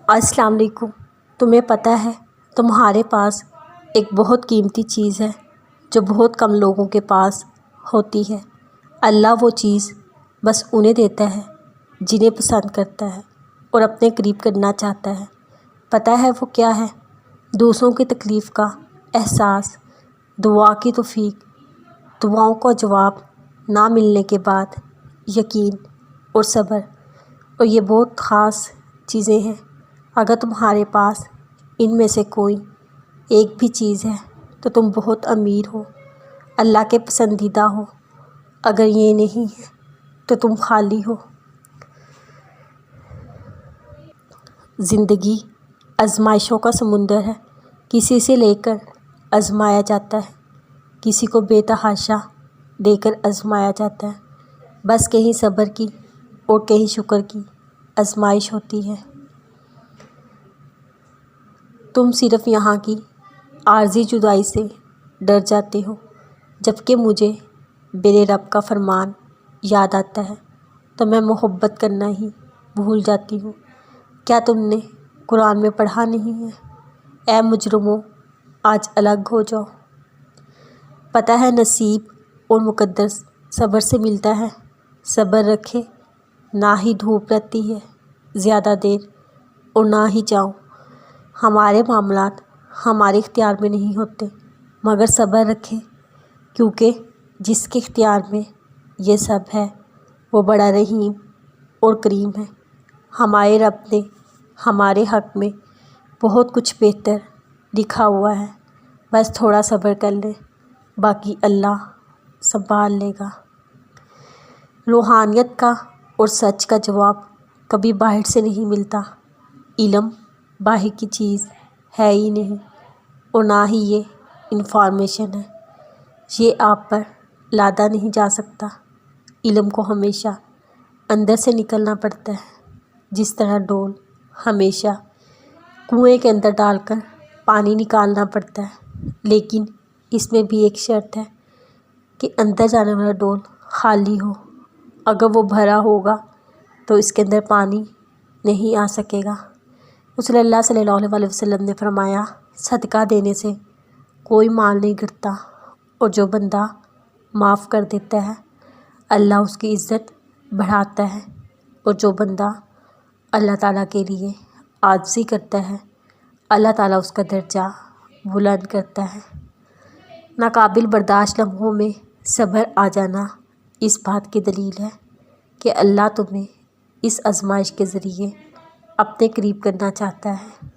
السلام علیکم۔ تمہیں پتہ ہے تمہارے پاس ایک بہت قیمتی چیز ہے جو بہت کم لوگوں کے پاس ہوتی ہے۔ اللہ وہ چیز بس انہیں دیتا ہے جنہیں پسند کرتا ہے اور اپنے قریب کرنا چاہتا ہے۔ پتہ ہے وہ کیا ہے؟ دوسروں کی تکلیف کا احساس، دعا کی توفیق، دعاؤں کا جواب نہ ملنے کے بعد یقین اور صبر، اور یہ بہت خاص چیزیں ہیں۔ اگر تمہارے پاس ان میں سے کوئی ایک بھی چیز ہے تو تم بہت امیر ہو، اللہ کے پسندیدہ ہو۔ اگر یہ نہیں ہے تو تم خالی ہو۔ زندگی آزمائشوں کا سمندر ہے۔ کسی سے لے کر آزمایا جاتا ہے، کسی کو بے تحاشا دے کر آزمایا جاتا ہے۔ بس کہیں صبر کی اور کہیں شکر کی آزمائش ہوتی ہے۔ تم صرف یہاں کی عارضی جدائی سے ڈر جاتے ہو، جبکہ مجھے میرے رب کا فرمان یاد آتا ہے تو میں محبت کرنا ہی بھول جاتی ہوں۔ کیا تم نے قرآن میں پڑھا نہیں ہے؟ اے مجرموں، آج الگ ہو جاؤ۔ پتہ ہے نصیب اور مقدر صبر سے ملتا ہے۔ صبر رکھے، نہ ہی دھوپ رہتی ہے زیادہ دیر اور نہ ہی چھاؤں۔ ہمارے معاملات ہمارے اختیار میں نہیں ہوتے، مگر صبر رکھے، کیونکہ جس کے اختیار میں یہ سب ہے وہ بڑا رحیم اور کریم ہے۔ ہمارے رب نے ہمارے حق میں بہت کچھ بہتر لکھا ہوا ہے، بس تھوڑا صبر کر لیں، باقی اللہ سنبھال لے گا۔ روحانیت کا اور سچ کا جواب کبھی باہر سے نہیں ملتا۔ علم باہر کی چیز ہے ہی نہیں، اور نہ ہی یہ انفارمیشن ہے۔ یہ آپ پر لادا نہیں جا سکتا۔ علم کو ہمیشہ اندر سے نکلنا پڑتا ہے، جس طرح ڈول ہمیشہ کنویں کے اندر ڈال کر پانی نکالنا پڑتا ہے، لیکن اس میں بھی ایک شرط ہے کہ اندر جانے والا ڈول خالی ہو۔ اگر وہ بھرا ہوگا تو اس کے اندر پانی نہیں آ سکے گا۔ رسول اللہ صلی اللہ علیہ وسلم نے فرمایا، صدقہ دینے سے کوئی مال نہیں گھٹتا، اور جو بندہ معاف کر دیتا ہے اللہ اس کی عزت بڑھاتا ہے، اور جو بندہ اللہ تعالیٰ کے لیے عاجزی کرتا ہے اللہ تعالیٰ اس کا درجہ بلند کرتا ہے۔ ناقابل برداشت لمحوں میں صبر آ جانا اس بات کی دلیل ہے کہ اللہ تمہیں اس آزمائش کے ذریعے اپنے قریب کرنا چاہتا ہے۔